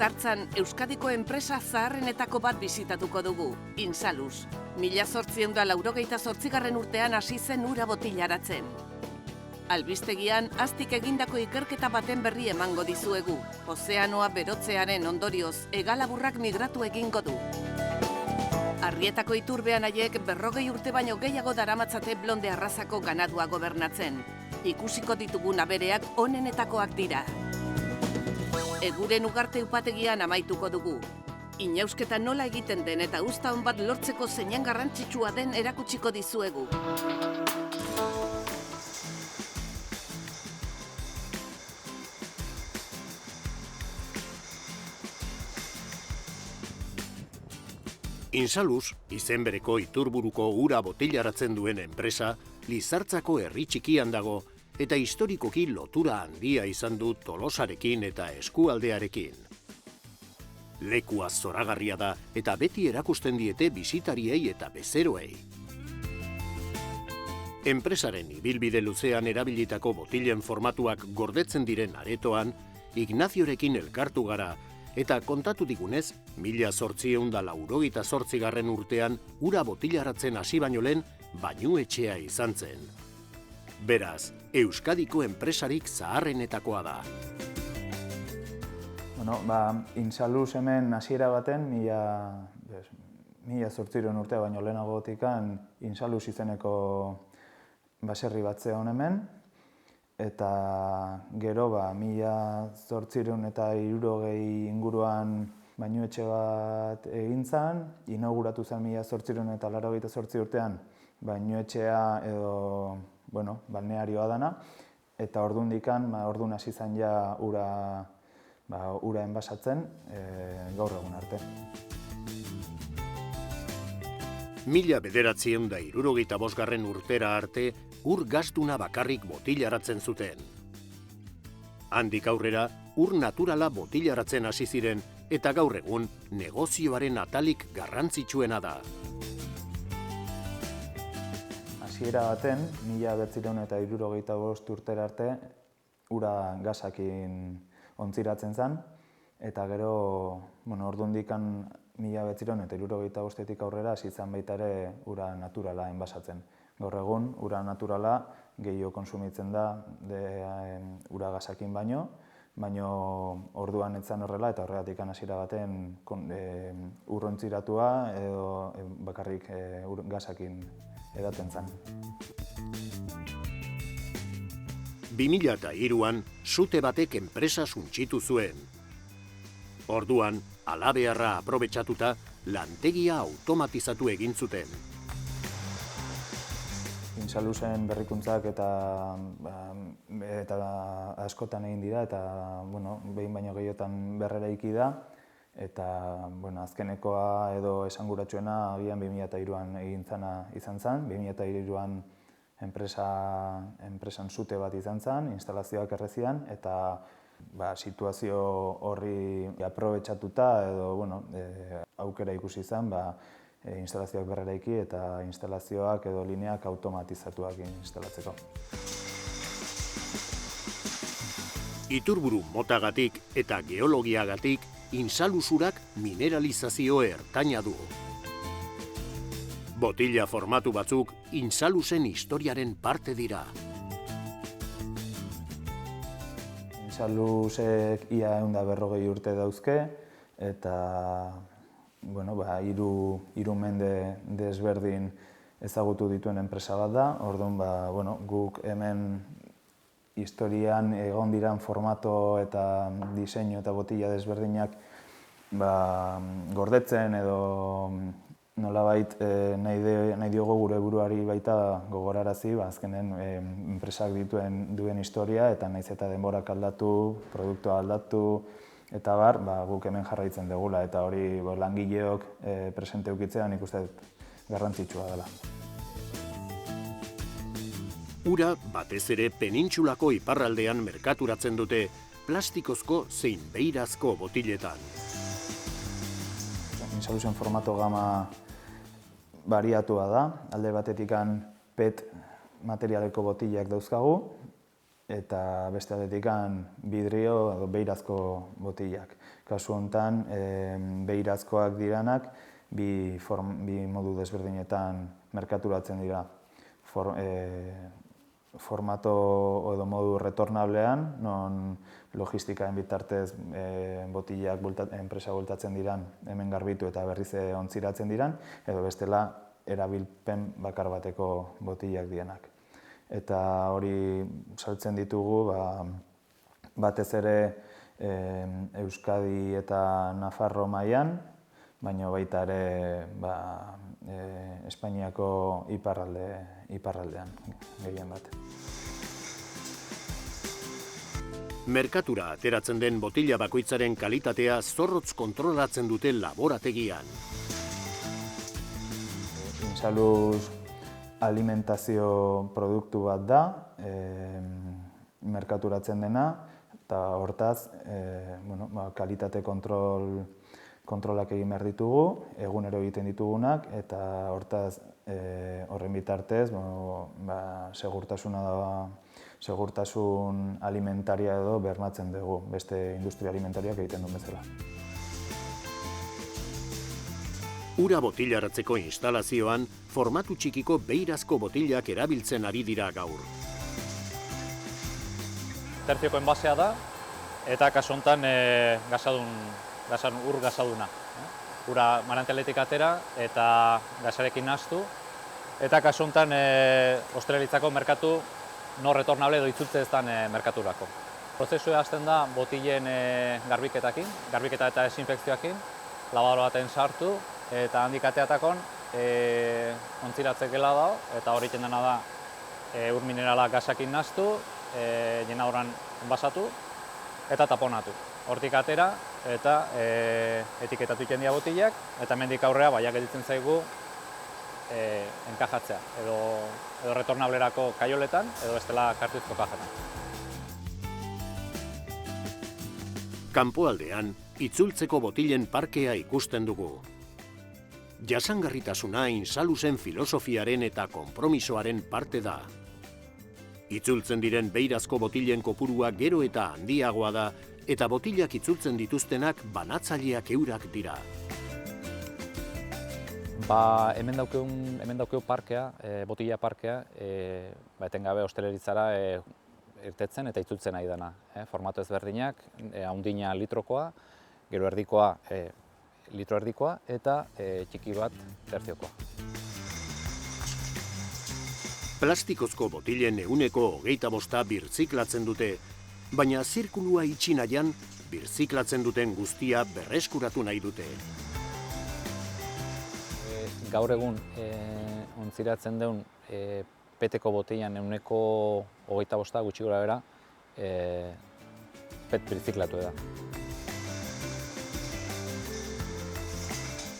Lizartzan Euskadiko enpresa zaharrenetako bat bizitatuko dugu, Insalus. 1888 urtean hasi zen ura botillaratzen. Albistegian, aztik egindako ikerketa baten berri emango dizuegu. Ozeanoa berotzearen ondorioz, hegalaburrak migratu egingo du. Arrietako iturbean haiek 40 urte baino gehiago daramatzate blonde arrazako ganadua gobernatzen. Ikusiko ditugun abereak onenetakoak dira. Eguren ugarte upategian amaituko dugu. Inausketa nola egiten den eta uzta on bat lortzeko zeinan garrantzitsua den erakutsiko dizuegu. Insalus, izen bereko Iturburuko ura botillaratzen duen enpresa, Lizartzako herri txikian dago eta historikoki lotura handia izan du Tolosarekin eta eskualdearekin. Lekua zoragarria da eta beti erakusten diete bisitariei eta bezeroei. Enpresaren ibilbide luzean erabilitako botilen formatuak gordetzen diren aretoan, Ignaziorekin elkartu gara eta kontatu digunez, 1888 urtean ura botillaratzen hasi baino lehen bainuetxea izan zen. Beraz, Euskadiko enpresarik zaharrenetakoa da. Insalus hemen hasiera baten, 1800 urtea baino lehenagotikan Insalus izeneko baserri bat zegoen hemen, eta gero 1860 inguruan bainuetxe bat egin zen, inauguratu zen 1888 urtean bainuetxea edo balnearioa dana, eta ordundikan, ordun hasi zen ja ura enbasatzen gaur egun arte. 1975 urtera arte ur gastuna bakarrik botillaratzen zuten. Handik aurrera, ur naturala botillaratzen hasi ziren eta gaur egun negozioaren atalik garrantzitsuena da. Hasiera baten, 1975 urtera arte, ura gasakin ontziratzen zen, eta gero, ordundikan 1975 aurrera hasi zen baita ere ura naturala enbasatzen. Gaur egun, ura naturala gehiago kontsumitzen da ura gasakin baino orduan etzan horrela eta horregatik hasiera baten urrontziratua edo bakarrik gasakin edaten zen. 2003an sute batek enpresa suntsitu zuen. Orduan, halabeharra aprobetxatuta, lantegia automatizatu egin zuten. Insalusen berrikuntzak eta askotan egin dira eta behin baino gehiotan berreraiki da. Eta azkenekoa edo esanguratsuena agian 2003an egin izan zen. 2003an enpresan sute bat izan zen, instalazioak errezian, eta situazio horri aprobetxatuta edo aukera ikusi zen instalazioak berreraiki eta instalazioak edo lineak automatizatuak instalatzeko. Iturburu motagatik eta geologiagatik Insalusurak mineralizazio ertaina du. Botila formatu batzuk Insalusen historiaren parte dira. Insalusek ia 140 urte dauzke eta hiru mende desberdin ezagutu dituen enpresa bat da. Orduan, guk hemen historian egon diran formato eta diseinu eta botila desberdinak gordetzen edo nolabait nahi diogu gure buruari baita gogorarazi, azkenen enpresak duen historia eta nahiz eta denborak aldatu, produktua aldatu eta guk hemen jarraitzen dugula eta hori langileok presente ukitzea nik uste garrantzitsua dela. Ura batez ere penintsulako iparraldean merkaturatzen dute plastikozko zein beirazko botiletan. Insalusen formato gama bariatua da, alde batetikan PET materialeko botilak dauzkagu eta beste aldetikan vidrio edo beirazko botilak. Kasu honetan, beirazkoak diranak, bi modu desberdinetan merkaturatzen dira. Formato edo modu retornablean, non logistikaen bitartez botilak enpresa bueltatzen diran, hemen garbitu eta berriz ontziratzen diran, edo bestela erabilpen bakar bateko botilak dienak. Eta hori saltzen ditugu batez ere Euskadi eta Nafarro mailan, baina baita ere Espainiako iparraldean gehien bat. Merkatura ateratzen den botila bakoitzaren kalitatea zorrotz kontrolatzen dute laborategian. Insalus alimentazio produktu bat da, merkaturatzen dena, eta hortaz kalitate kontrolak egin behar ditugu, egunero egiten ditugunak, eta hortaz horren bitartez segurtasun alimentaria edo bermatzen dugu, beste industria alimentariak egiten duen bezala. Ura botilaratzeko instalazioan, formatu txikiko beirazko botilak erabiltzen ari dira gaur. Terzioko enbasea da, eta kasu honetan ur gasaduna. Ura marantialetik atera eta gasarekin nahastu, eta kasu honetan ostalaritzako merkatu no retornable edo itzultze ez den merkaturako. Prozesua hasten da botilen garbiketa eta desinfekzioakin, labaro baten sartu, eta handik ateatakon ontziratzek gela da, eta hori dena da ur minerala gasakin nahastu, jenadoran enbasatu eta taponatu. Hortik atera eta etiketatu egiten dira botilak, eta hemendik aurrera baiak editzen zaigu enkajatzea, edo retornablerako kaioletan, edo bestela kartuzko kajetan. Kanpoaldean, itzultzeko botilen parkea ikusten dugu. Jasangarritasuna Insalusen filosofiaren eta konpromisoaren parte da. Itzultzen diren beirazko botilen kopurua gero eta handiagoa da, eta botilak itzultzen dituztenak banatzaileak eurak dira. Hemen daukeu parkea, botila parkea, etengabe osteleritzara irtetzen eta itzultzen ari dena. Formato ezberdinak, haundina litrokoa, gero erdikoa litro erdikoa eta txiki bat tertziokoa. Plastikozko botilen 25% birziklatzen dute, baina zirkulua itxi nahian, birziklatzen duten guztia berreskuratu nahi dute. Gaur egun ontziratzen duen peteko botilan 25% gutxi gora bera pet birziklatu da.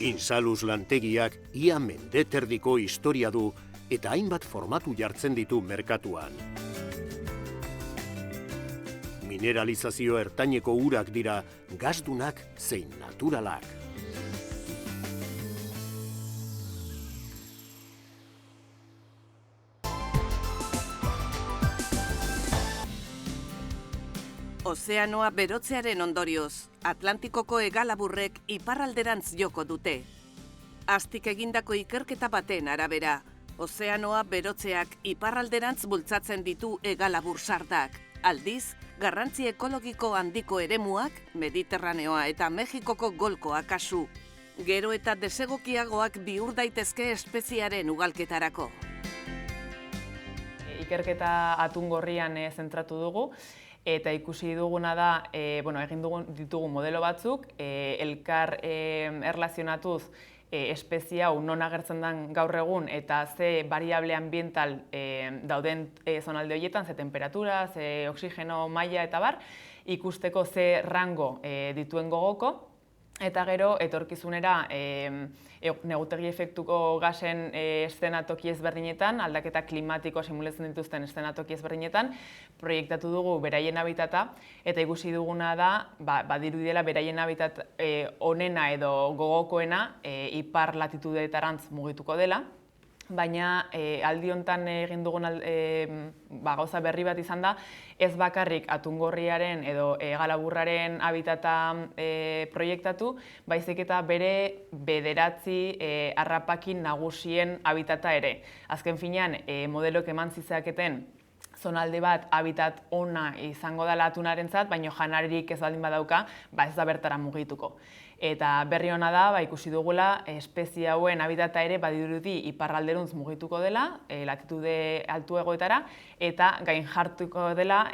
Insalus lantegiak ia mendeterdiko historia du eta hainbat formatu jartzen ditu merkatuan. Mineralizazio ertaineko urak dira gasdunak zein naturalak. Ozeanoa berotzearen ondorioz, Atlantikoko hegalaburrek iparralderantz joko dute. Aztik egindako ikerketa baten arabera, ozeanoa berotzeak iparralderantz bultzatzen ditu hegalabur sardak. Aldiz, garrantzi ekologiko handiko eremuak, Mediterraneoa eta Mexikoko golkoa kasu. Gero eta desegokiagoak bihur daitezke espeziaren ugalketarako. Ikerketa atungorrian zentratu dugu, eta ikusi duguna da, egin ditugu modelo batzuk, elkar erlazionatuz espezie hau non agertzen den gaur egun eta ze variable ambiental dauden zonalde horietan, ze temperatura, ze oxigeno maila eta bar, ikusteko ze rango dituen gogoko, eta gero etorkizunera negutegi efektuko gasen eszenatoki ezberdinetan, aldaketa klimatiko simulatzen dituzten eszenatoki ezberdinetan, proiektatu dugu beraien habitata, eta ikusi duguna da, badirudiela beraien habitat onena edo gogokoena ipar latitudeetarantz mugituko dela, baina aldi hontan egin dugun gauza berri bat izan da, ez bakarrik atungorriaren edo galaburraren habitata proiektatu, baizik eta bere 9 harrapakin nagusien habitata ere. Azken finean, modeloek eman zizaketen zonalde bat habitat ona izango dela atunarentzat, baina janaririk ez baldin badauka, ez da bertara mugituko. Eta berri hona da, ikusi dugula, espezie hauen habitata ere badirudi iparralderuntz mugituko dela, latitude altuegoetara, eta gain jartuko dela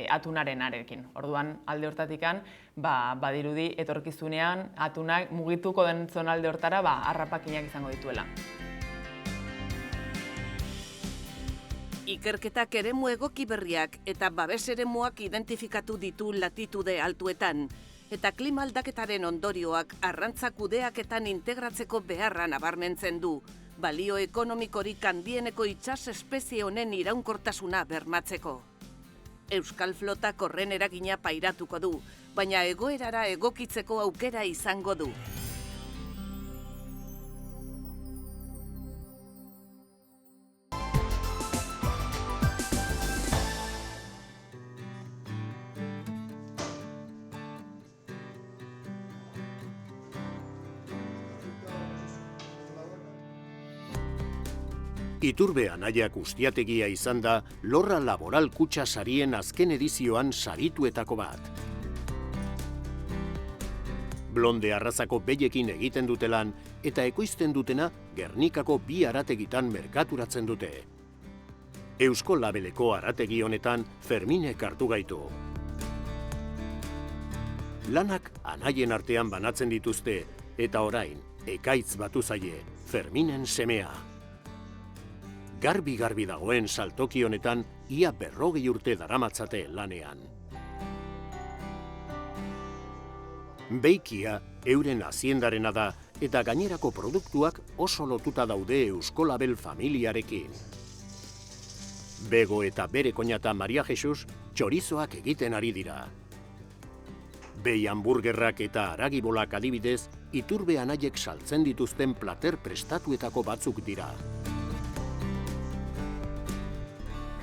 atunaren arekin. Orduan, alde hortatikan, badirudi etorkizunean atunak mugituko den zonalde hortara harrapakinak izango dituela. Ikerketak eremu egoki berriak eta babes eremuak identifikatu ditu latitude altuetan, eta klima aldaketaren ondorioak arrantza kudeaketan integratzeko beharra nabarmentzen du, balio ekonomikorik handieneko itsas espezie honen iraunkortasuna bermatzeko. Euskal Flotak horren eragina pairatuko du, baina egoerara egokitzeko aukera izango du. Iturbe Anaiak ustiategia izan da Lorra Laboral Kutxa sarien azken edizioan sarituetako bat. Blonde arrazako beiekin egiten dutelan eta ekoizten dutena Gernikako 2 arategitan merkaturatzen dute. Eusko Labeleko arategi honetan Ferminek hartu gaitu. Lanak anaien artean banatzen dituzte eta orain ekaitz batu zaie Ferminen semea. Garbi-garbi dagoen saltoki honetan ia 40 urte daramatzate lanean. Beikia euren haziendarena da eta gainerako produktuak oso lotuta daude Eusko Label familiarekin. Bego eta bere koñata Maria Jesus txorizoak egiten ari dira. Bei hamburgerrak eta haragibolak adibidez, Iturbe Anaiek saltzen dituzten plater prestatuetako batzuk dira.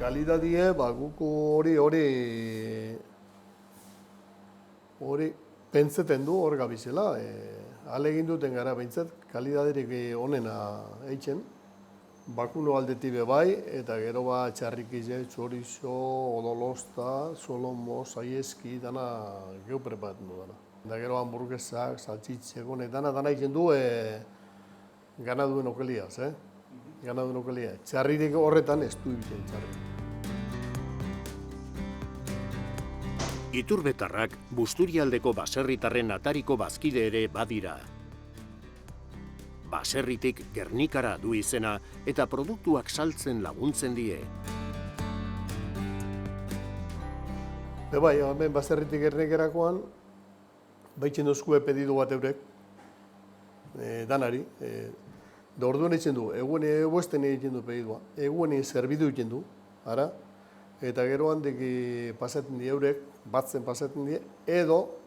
Kalidadie, guko hori pentseten du hor gabizela. Alegin duten gara behintzat, kalidaderik onena eitzen. Bakuno aldetik bai, eta gero txarrikize, txorizo, odolosta, solomo, saieski, dana gehu preparatzen du dana. Eta gero hamburguesak, saltzitzekon, dana eitzen du ganaduen okeliaz, ganaduen okeliaz. Txarririk horretan ez du ibitzen txarrik. Iturbetarrak Busturialdeko baserritarren atariko bazkide ere badira. Baserritik Gernikara du izena eta produktuak saltzen laguntzen die. Bai, hemen baserritik Gernikarakoan, baitzen dozkue pedido bat eurek, danari. Da orduan egiten du, eguen eguesten egiten du pedidua, eguen zerbidu egiten du, ara, eta gero handek pasatzen die eurek, batzen pasatzen die, edo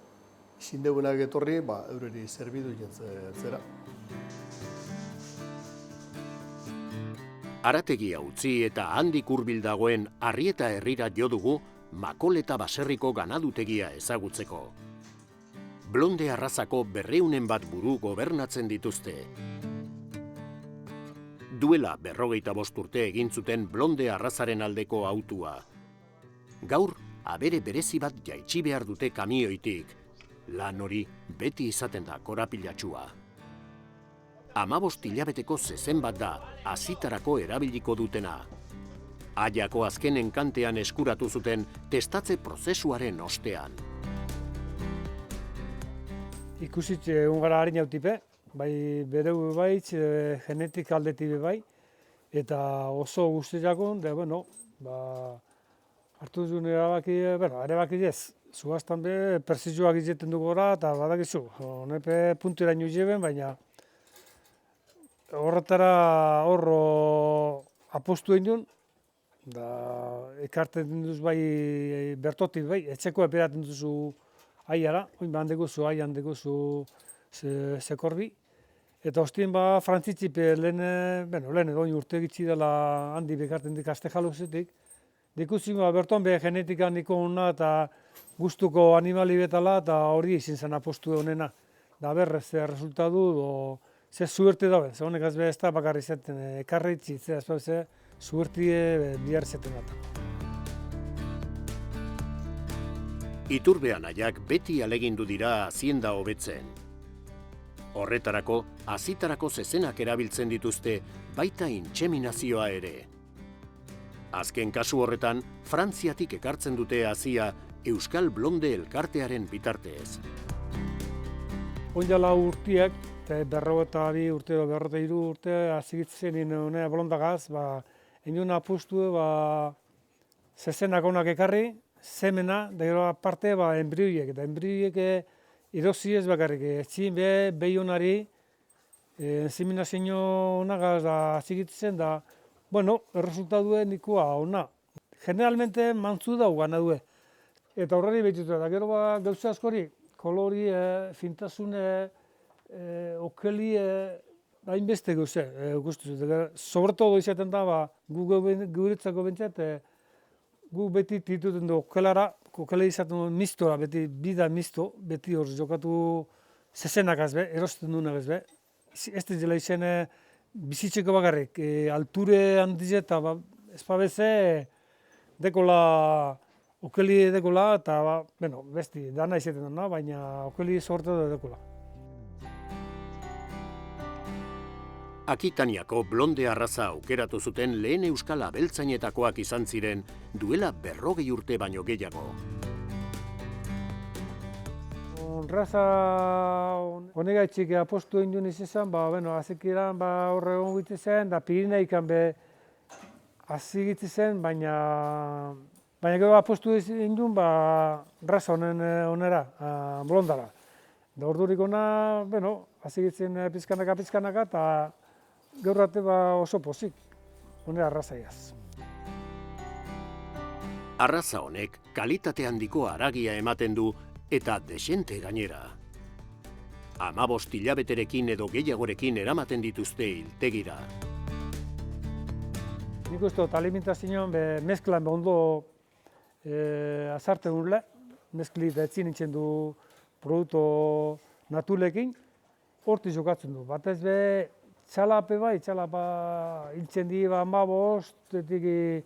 xindeunak etorri, eureri zerbidu egiten zera. Arategia utzi eta handik hurbil dagoen Arrieta herrira jo dugu Makoleta baserriko ganadutegia ezagutzeko. Blonde arrazako 200 bat buru gobernatzen dituzte. Duela 45 urte egin zuten Blonde arrazaren aldeko autua. Gaur, abere berezi bat jaitsi behar dute kamioitik. Lan hori beti izaten da korapilatxua. 15 hilabeteko zezen bat da, hazitarako erabiliko dutena. Aiako azken enkantean eskuratu zuten testatze prozesuaren ostean. Ikusit egun gara harin jautipe, bai bereu baitz, genetik aldetik bai, eta oso guztiakon, hartu duen erabaki ez. Zugaztan be, persizioak izeten dugu gora, eta badakizu, honepe puntiraino jeben, baina horretara apostu egin duen, da ekarten duz bai bertotik bai, etxeko eperaten duzu aiara, oin behan deguzu aian deguzu zekorbi, Eta ostien frantzitzipe lehen edo urte gitzi dela handi bekarten dik aste jaluzetik. Dikusi berton be genetika handiko ona eta gustuko animali betala eta hori izin zen apostu honena. Da berrez resultatu ze suerte dabe, ze honek ez da bakarri zeten ekarritzi, ze suertie bihar zeten dut. Iturbe anaiak beti alegindu dira hazienda hobetzen. Horretarako, hazitarako zezenak erabiltzen dituzte, baita intseminazioa ere. Azken kasu horretan, Frantziatik ekartzen dute hazia Euskal Blonde elkartearen bitartez. Onjala urtiak, eta 42 urte edo 43 urte hazigitzen honea blondagaz, egin apustu zezenak onak ekarri, semena, da gero aparte enbrioiek, eta enbrioiek erosi ez bakarrik, etzin behionari, enseminazio onagaz hazigitzen da, erresultatue nikoa ona. Generalmente mantzu dau gana due. Eta horreri behitutu, eta gero gauza askori, kolori, fintasune, okeli, hainbeste gauze, guztuz. Sobretodo izaten da, guretzako bentsat, gu beti tituten du okelara, okela izaten du mistora, beti bida misto, beti hor jokatu zezenak azbe, erosten duenak azbe. Ez dela izen bizitzeko bakarrik, alture handize eta espabeze dekola, okeli dekola eta besti, dana izaten duna, baina okeli sortu dekola. Akitaniako blonde arraza aukeratu zuten lehen euskal abeltzainetakoak izan ziren duela 40 urte baino gehiago. Raza honegaitxik apostu egin duen izan, azekiran horre egon gitze zen, da Pirineikan hazi gitze zen, baina gero apostu egin duen raza honera, blondara. Da ordurik ona, hazi gitzen pizkanaka, eta gaur arte oso pozik, honera arrazaiaz. Arraza honek kalitate handiko haragia ematen du eta desente gainera. 15 hilabeterekin edo gehiagorekin eramaten dituzte hiltegira. Nik uste dut alimentazioan mezklan ondo azarte urle, mezkli da etzin nintzen du produktu natulekin, horti jokatzen du. Batez txalape txalapa hiltzen di 15,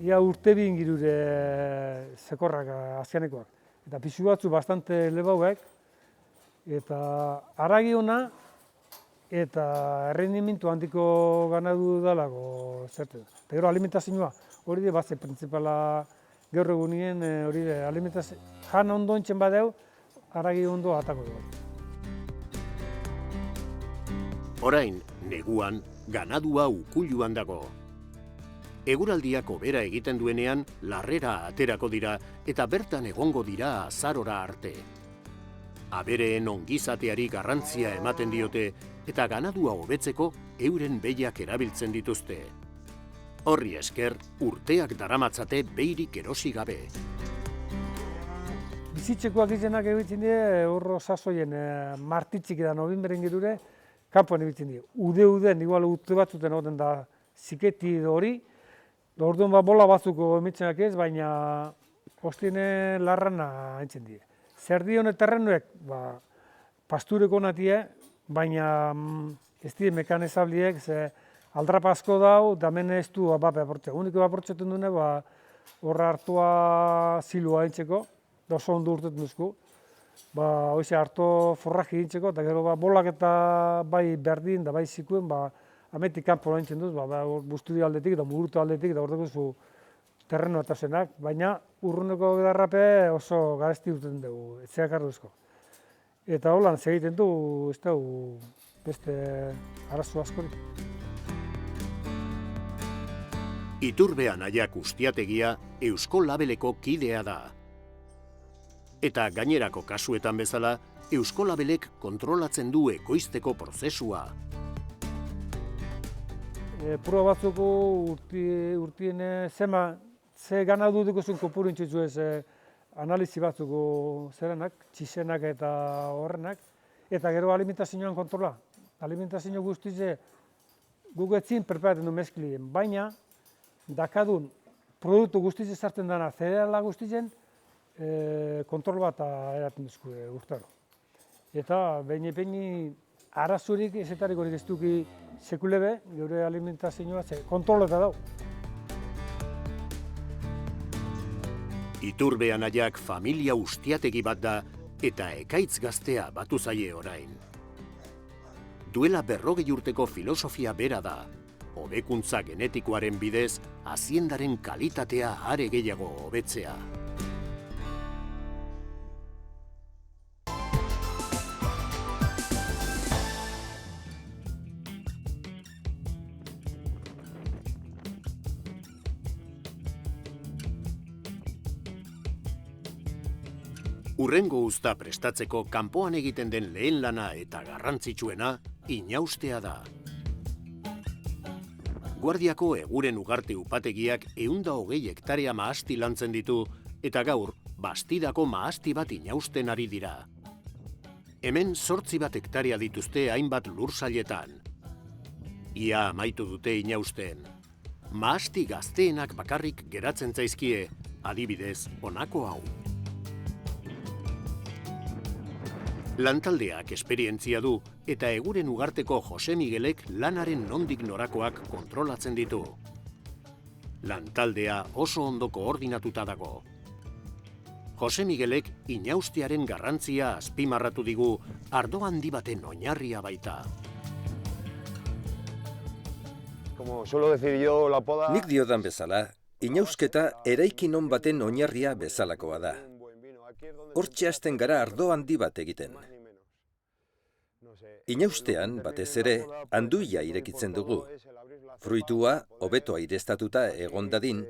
ia urte bin girure zekorrak azkenekoak. Eta pixu batzu bastante lebauek, eta haragi ona, eta errendimentu handiko ganadu dalago zerte. Eta gero alimentazioa, hori de base principala gaur egunien, hori de alimentazioa, jan ondo entzen badeu, haragi ondo atako dugu. Orain, neguan, ganadua ukuluan dago. Eguraldiak hobera egiten duenean, larrera aterako dira eta bertan egongo dira azarora arte. Abereen ongizateari garrantzia ematen diote eta ganadua hobetzeko euren behiak erabiltzen dituzte. Horri esker, urteak daramatzate behirik erosi gabe. Bizitzekoak izenak egitzen die, horro sasoien martitzik edan nobinberen girure, kanpoan egitzen die. Ude-uden, igual urte batzuten egoten da ziketi hori, orduan bola batzuko emitzenak ez, baina ostien larrana entzen die. Zerdi honet terrenuek, pastureko natie, baina ez die mekanezabliek, ze aldrapa asko dau, da hemen ez du bape aportzea. Uniko aportzetan dune, horra hartua zilua entzeko, da oso ondo urtetan duzku. Hoize harto forraji entzeko, eta gero bolak eta bai berdin, da bai zikuen, ametik kanpo lantzen duz, bustudi aldetik eta mugurtu aldetik, eta horreko zu terreno eta zenak, baina urruneko gedarrape oso garesti urten dugu, etxeak arduzko. Eta holan, segiten du, ez dugu beste arazo askorik. Iturbe anaiak ustiategia Eusko Labeleko kidea da. Eta gainerako kasuetan bezala, Eusko Labelek kontrolatzen du ekoizteko prozesua. Proba batzuko urtien ze ganadu dukuzun kopuru intzitu ez analizi batzuko zerenak, txizenak eta horrenak, eta gero alimentazioan kontrola. alimentazio guztize guk etzin preparatzen du mezklien, baina dakadun produktu guztize sartzen dana zereala guztizen kontrol bat eraten duzku urtaro. Eta behin arazurik ezetarik horik ez duki sekulebe, geure alimentazioa kontroleta dau. Iturbe anaiak familia ustiategi bat da eta ekaitz gaztea batu zaie orain. Duela 40 urteko filosofia bera da, hobekuntza genetikoaren bidez, haziendaren kalitatea are gehiago hobetzea. Urrengo uzta prestatzeko kanpoan egiten den lehen lana eta garrantzitsuena inaustea da. Guardiako eguren ugarte upategiak 120 hektarea mahasti lantzen ditu eta gaur Bastidako mahasti bat inausten ari dira. Hemen 8 hektarea dituzte hainbat lursailetan. Ia amaitu dute inausten. Mahasti gazteenak bakarrik geratzen zaizkie, adibidez honako hau. Lantaldeak esperientzia du eta eguren ugarteko Jose Miguelek lanaren nondik norakoak kontrolatzen ditu. Lantaldea oso ondo koordinatuta dago. Jose Miguelek inaustiaren garrantzia azpimarratu digu ardo handi baten oinarria baita. Nik diodan bezala, inausketa eraikin on baten oinarria bezalakoa da. Hortxe hasten gara ardo handi bat egiten. Inaustean, batez ere, anduia irekitzen dugu. Fruitua hobeto aireztatuta egon dadin,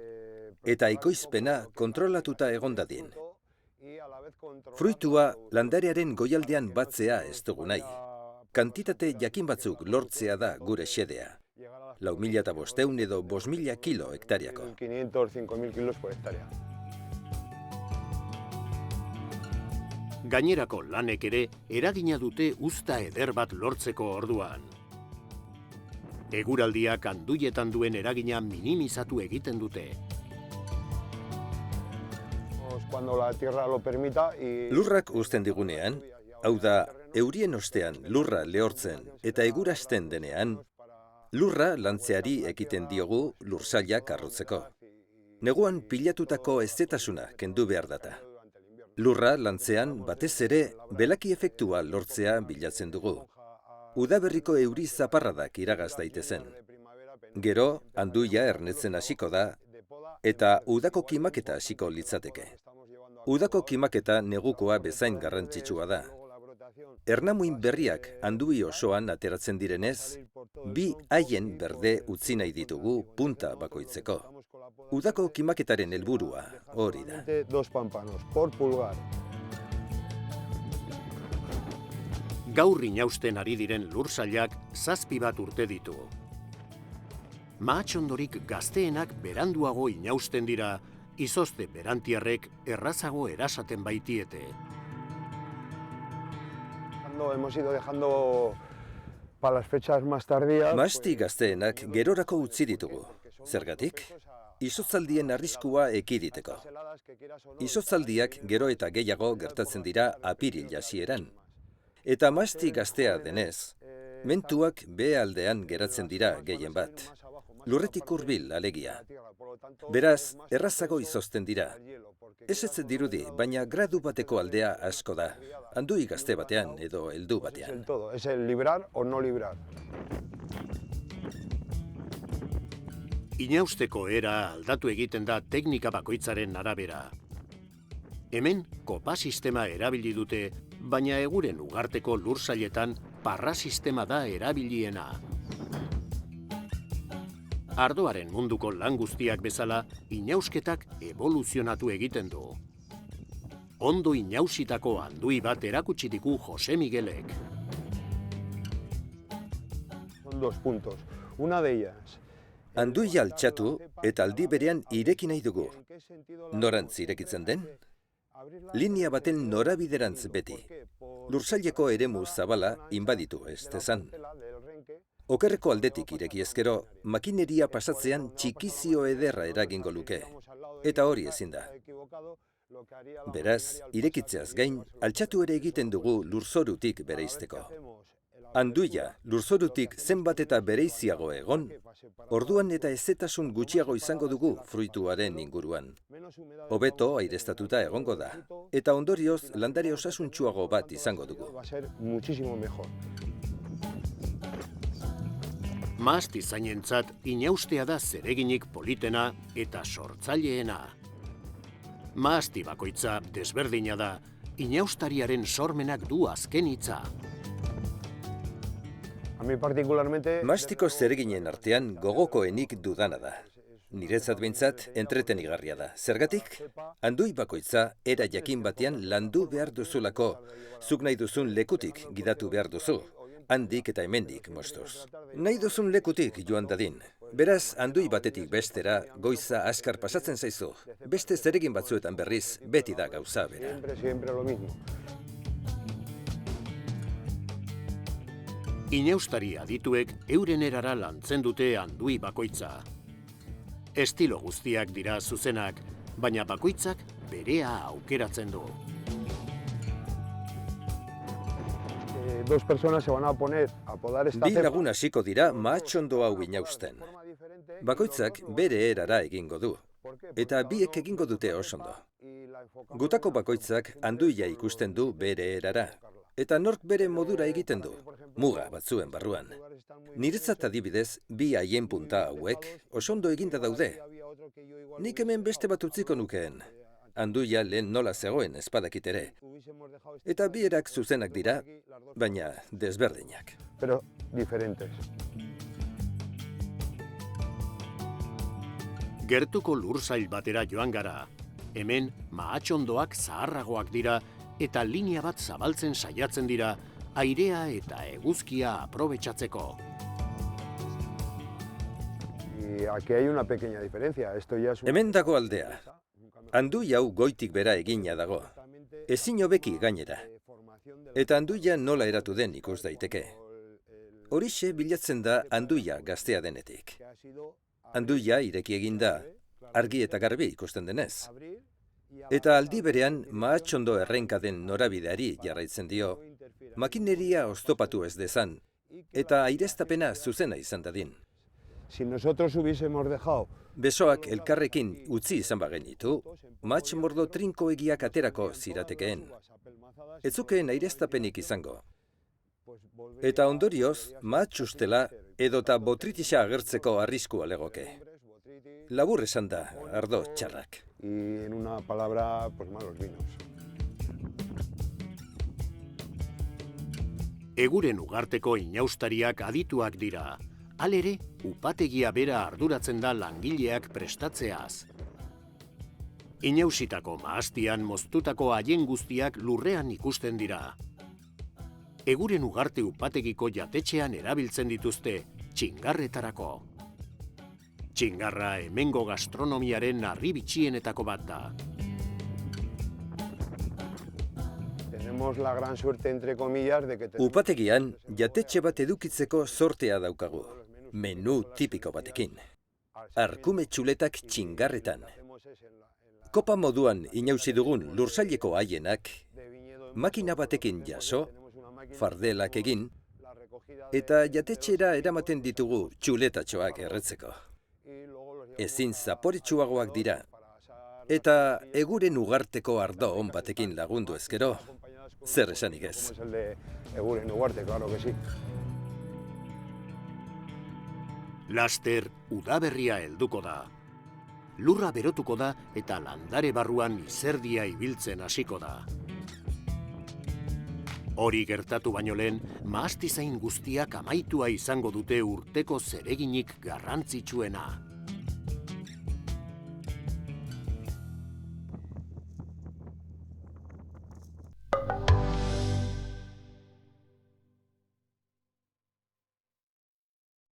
eta ekoizpena kontrolatuta egon dadin. Fruitua landarearen goialdean batzea ez dugu nahi. Kantitate jakin batzuk lortzea da gure xedea. 4.500 edo 5.000 kilo hektariako. 500-5.000 kilos por hectárea. Gainerako lanek ere eragina dute uzta eder bat lortzeko orduan. Eguraldiak anduietan duen eragina minimizatu egiten dute. Lurrak uzten digunean, hau da, eurien ostean lurra lehortzen eta egurasten denean, lurra lantzeari ekiten diogu lursailak arrotzeko. Neguan pilatutako ezetasuna kendu behar data. Lurra lantzean batez ere belaki efektua lortzea bilatzen dugu. Udaberriko euri zaparradak iragaz daitezen. Gero, anduia ernetzen hasiko da eta udako kimaketa hasiko litzateke. Udako kimaketa negukoa bezain garrantzitsua da. Ernamuin berriak andui osoan ateratzen direnez, 2 haien berde utzi nahi ditugu punta bakoitzeko. Udako kimaketaren helburua hori da. 2 pámpanos por pulgar. Gaur inausten ari diren lursailak 7 bat urte ditu. Mahatxondorik gazteenak beranduago inausten dira, izozte berantiarrek errazago erasaten baitiete. Hemos ido dejando para las fechas más tardías. Mahasti gazteenak gerorako utzi ditugu. Zergatik? Izotzaldien arriskua ekiditeko. Izotzaldiak gero eta gehiago gertatzen dira apiril hasieran. Eta mahasti gaztea denez, mentuak behealdean geratzen dira gehien bat. Lurretik hurbil alegia. Beraz, errazago izozten dira. Ez dirudi, baina gradu bateko aldea asko da. Andui gazte batean edo heldu batean. Es el librar o no librar. Inausteko era aldatu egiten da teknika bakoitzaren arabera. Hemen kopa sistema erabili dute, baina eguren ugarteko lursailetan parra sistema da erabiliena. Ardoaren munduko lan guztiak bezala, inausketak evoluzionatu egiten du. Ondo inausitako andui bat erakutsi digu Jose Miguelek. Son 2 puntos. Una de ellas. Anduia altxatu eta aldi berean ireki nahi dugu. Norantz irekitzen den? linea baten norabiderantz beti. Lursaileko eremu zabala inbaditu ez dezan. Okerreko aldetik ireki ezkero, makineria pasatzean txikizio ederra eragingo luke. Eta hori ezin da. Beraz, irekitzeaz gain, altxatu ere egiten dugu lurzorutik bereizteko. Anduia, lurzorutik zenbat eta bereiziago egon, orduan eta ezetasun gutxiago izango dugu fruituaren inguruan. Hobeto aireztatuta egongo da, eta ondorioz landare osasuntsuago bat izango dugu. Mahastizainentzat inaustea da zereginik politena eta sortzaileena. Mahasti bakoitza desberdina da, inaustariaren sormenak du azken hitza. Mahastiko zereginen artean gogokoenik dudana da. Niretzat behintzat entretenigarria da. Zergatik, andui bakoitza era jakin batean landu behar duzulako, zuk nahi duzun lekutik gidatu behar duzu. Handik eta hemendik, mostuz. Nahi duzun lekutik joan dadin. Beraz, andui batetik bestera, goiza askar pasatzen zaizu. Beste zeregin batzuetan berriz, beti da gauza bera. Inaustari adituek euren erara lantzen dute andui bakoitza. Estilo guztiak dira zuzenak, baina bakoitzak berea aukeratzen du. Bi lagun hasiko dira mahatsondo hau inausten. Bakoitzak bere erara egingo du, eta biek egingo dute osondo. Gutako bakoitzak anduia ikusten du bere erara, eta nork bere modura egiten du, muga batzuen barruan. Niretzat adibidez, bi haien punta hauek osondo eginda daude. Nik hemen beste bat utziko nukeen. Anduia lehen nola zegoen ezpadakit ere. Eta bierak zuzenak dira, baina desberdinak. Pero diferentes. Gertuko lursail batera joan gara. Hemen mahatsondoak zaharragoak dira eta linea bat zabaltzen saiatzen dira airea eta eguzkia aprobetxatzeko. Hemen dago aldea. Andui hau goitik bera egina dago. Ezin hobeki gainera. Eta anduia nola eratu den ikus daiteke. Horixe bilatzen da anduia gaztea denetik. Anduia ireki eginda, argi eta garbi ikusten denez. Eta aldi berean mahatsondo errenka den norabideari jarraitzen dio, makineria oztopatu ez dezan, eta aireztapena zuzena izan dadin. Besoak elkarrekin utzi izan bagenitu, mahatmordo trinkoegiak aterako ziratekeen. Ez zukeen aireztapenik izango. Eta ondorioz, mahatsustela edota botritisa agertzeko arriskua legoke. Labur esan da, ardo txarrak. Eguren ugarteko inaustariak adituak dira. Halere, upategia bera arduratzen da langileak prestatzeaz. Inausitako mahastian moztutako haien guztiak lurrean ikusten dira. Eguren ugarte upategiko jatetxean erabiltzen dituzte txingarretarako. Txingarra hemengo gastronomiaren harribitxienetako bat da. Upategian, jatetxe bat edukitzeko sortea daukagu. Menu tipiko batekin. Arkume txuletak txingarretan. Kopa moduan inausi dugun lursaileko haienak, makina batekin jaso, fardelak egin, eta jatetxera eramaten ditugu txuletatxoak erretzeko. Ezin zaporetsuagoak dira, eta eguren ugarteko ardo on batekin lagundu ezkero, zer esanik ez. Laster, udaberria helduko da. Lurra berotuko da eta landare barruan izerdia ibiltzen hasiko da. Hori gertatu baino lehen, mahastizain guztiak amaitua izango dute urteko zereginik garrantzitsuena.